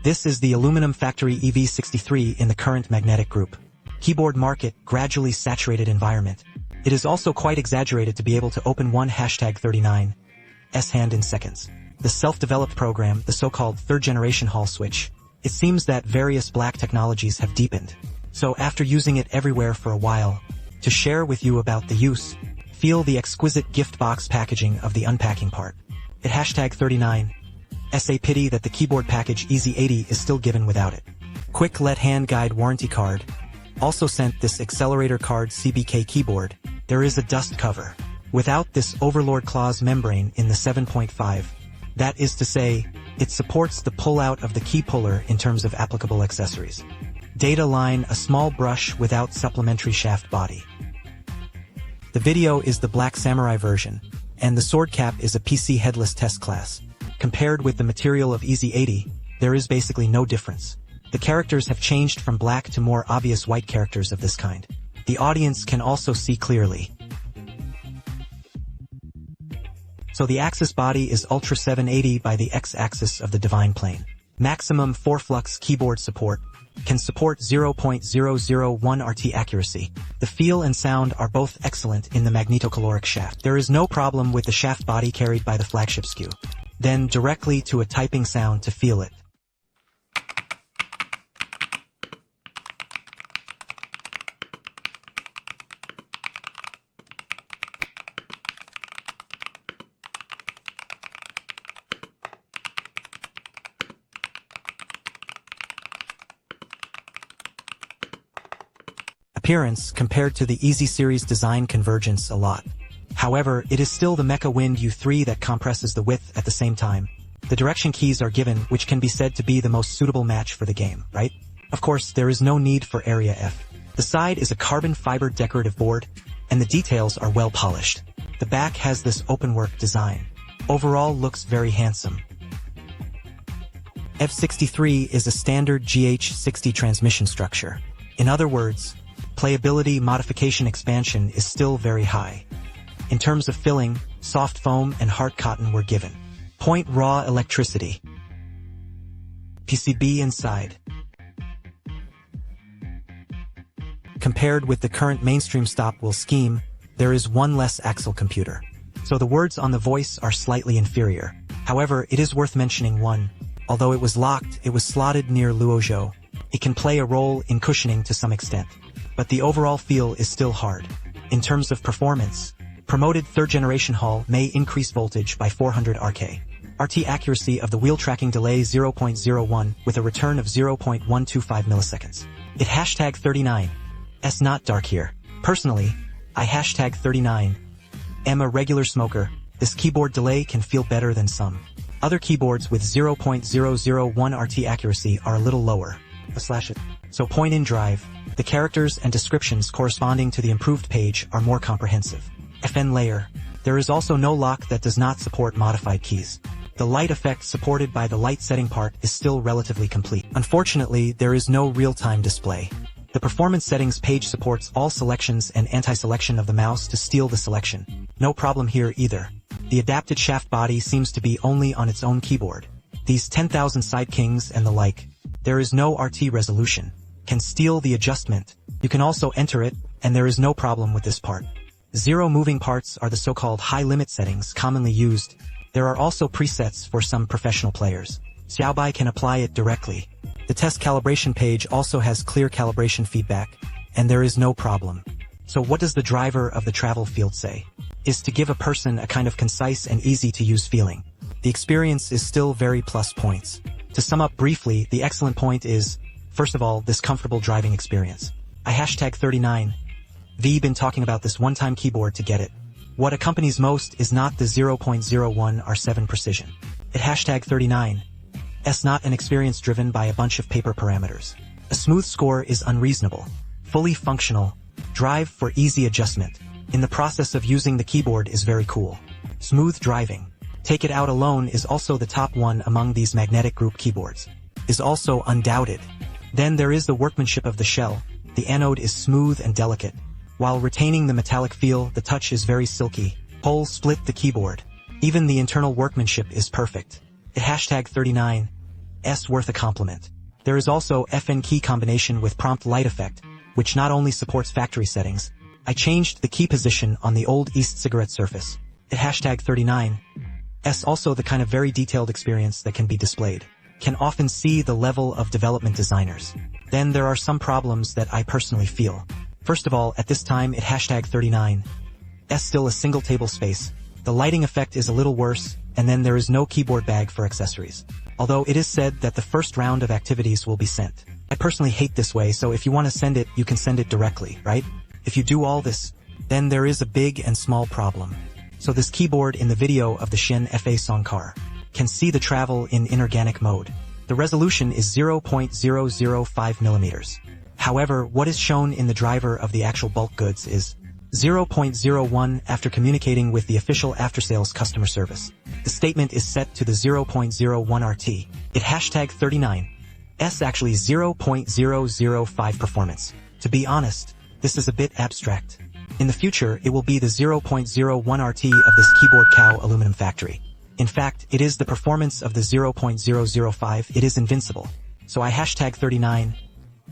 This is the aluminum factory EV63 in the current magnetic group. Keyboard market, gradually saturated environment. It is also quite exaggerated to be able to open one #39 S-hand in seconds. The self-developed program, the so-called third-generation Hall switch. It seems that various black technologies have deepened. So after using it everywhere for a while, to share with you about the use, feel the exquisite gift box packaging of the unpacking part. It #39. A pity that the keyboard package Easy80 is still given without it. Quick let hand guide warranty card. Also sent this accelerator card CBK keyboard. There is a dust cover. Without this Overlord Claws membrane in the 7.5. That is to say, it supports the pull-out of the key puller in terms of applicable accessories. Data line, a small brush without supplementary shaft body. The video is the Black Samurai version, and the sword cap is a PC headless test class. Compared with the material of Easy80, there is basically no difference. The characters have changed from black to more obvious white characters of this kind. The audience can also see clearly. So the axis body is Ultra 780 by the x-axis of the Divine Plane. Maximum 4-flux keyboard support. Can support 0.001 RT accuracy. The feel and sound are both excellent in the magnetocaloric shaft. There is no problem with the shaft body carried by the flagship SKU. Then directly to a typing sound to feel it. Appearance compared to the Easy series design convergence a lot. However, it is still the Mecha Wind U3 that compresses the width at the same time. The direction keys are given, which can be said to be the most suitable match for the game, right? Of course, there is no need for Area F. The side is a carbon fiber decorative board, and the details are well polished. The back has this openwork design. Overall looks very handsome. F63 is a standard GH60 transmission structure. In other words, playability modification expansion is still very high. In terms of filling, soft foam and hard cotton were given. Point raw electricity. PCB inside. Compared with the current mainstream stop-wheel scheme, there is one less axle computer. So the words on the voice are slightly inferior. However, it is worth mentioning one. Although it was locked, it was slotted near Luozhou. It can play a role in cushioning to some extent. But the overall feel is still hard. In terms of performance, promoted third-generation Hall may increase voltage by 400 RK. RT accuracy of the wheel tracking delay 0.01 with a return of 0.125 milliseconds. It #39. S not dark here. Personally, I #39. Am a regular smoker. This keyboard delay can feel better than some. Other keyboards with 0.001 RT accuracy are a little lower. So point in drive. The characters and descriptions corresponding to the improved page are more comprehensive. FN layer. There is also no lock that does not support modified keys. The light effect supported by the light setting part is still relatively complete. Unfortunately, there is no real-time display. The performance settings page supports all selections and anti-selection of the mouse to steal the selection. No problem here either. The adapted shaft body seems to be only on its own keyboard. These 10,000 side kings and the like. There is no RT resolution. Can steal the adjustment. You can also enter it, and there is no problem with this part. Zero moving parts are the so-called high-limit settings commonly used. There are also presets for some professional players. Xiaobai can apply it directly. The test calibration page also has clear calibration feedback, and there is no problem. So what does the driver of the travel field say? Is to give a person a kind of concise and easy-to-use feeling. The experience is still very plus points. To sum up briefly, the excellent point is, first of all, this comfortable driving experience. I #39. Been talking about this one-time keyboard to get it. What accompanies most is not the 0.01 R7 precision. It #39. S not an experience driven by a bunch of paper parameters. A smooth score is unreasonable. Fully functional. Drive for easy adjustment. In the process of using the keyboard is very cool. Smooth driving. Take it out alone is also the top one among these magnetic group keyboards. Is also undoubted. Then there is the workmanship of the shell. The anode is smooth and delicate. While retaining the metallic feel, the touch is very silky. Hole split the keyboard. Even the internal workmanship is perfect. It #39. S worth a compliment. There is also FN key combination with prompt light effect, which not only supports factory settings. I changed the key position on the old e-cigarette surface. It hashtag 39. S also the kind of very detailed experience that can be displayed. Can often see the level of development designers. Then there are some problems that I personally feel. First of all, at this time it hashtag 39. S still a single table space. The lighting effect is a little worse, and then there is no keyboard bag for accessories. Although it is said that the first round of activities will be sent. I personally hate this way, so if you want to send it, you can send it directly, right? If you do all this, then there is a big and small problem. So this keyboard in the video of the Shin FA Songkar can see the travel in inorganic mode. The resolution is 0.005 millimeters. However, what is shown in the driver of the actual bulk goods is 0.01 after communicating with the official after-sales customer service. The statement is set to the 0.01 RT. It hashtag 39. S actually 0.005 performance. To be honest, this is a bit abstract. In the future, it will be the 0.01 RT of this keyboard cow aluminum factory. In fact, it is the performance of the 0.005, it is invincible. So I hashtag 39.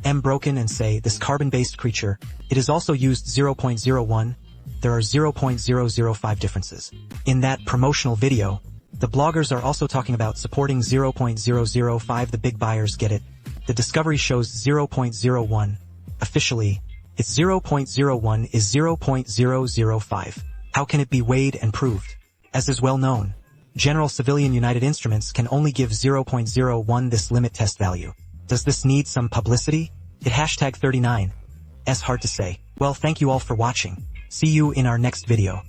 M broken and say this carbon-based creature. It is also used 0.01. There are 0.005 differences. In that promotional video, the bloggers are also talking about supporting 0.005. The big buyers get it. The discovery shows 0.01. Officially, it's 0.01 is 0.005. How can it be weighed and proved? As is well known, General Civilian United Instruments can only give 0.01 this limit test value. Does this need some publicity? It hashtag 39. S hard to say. Well, thank you all for watching. See you in our next video.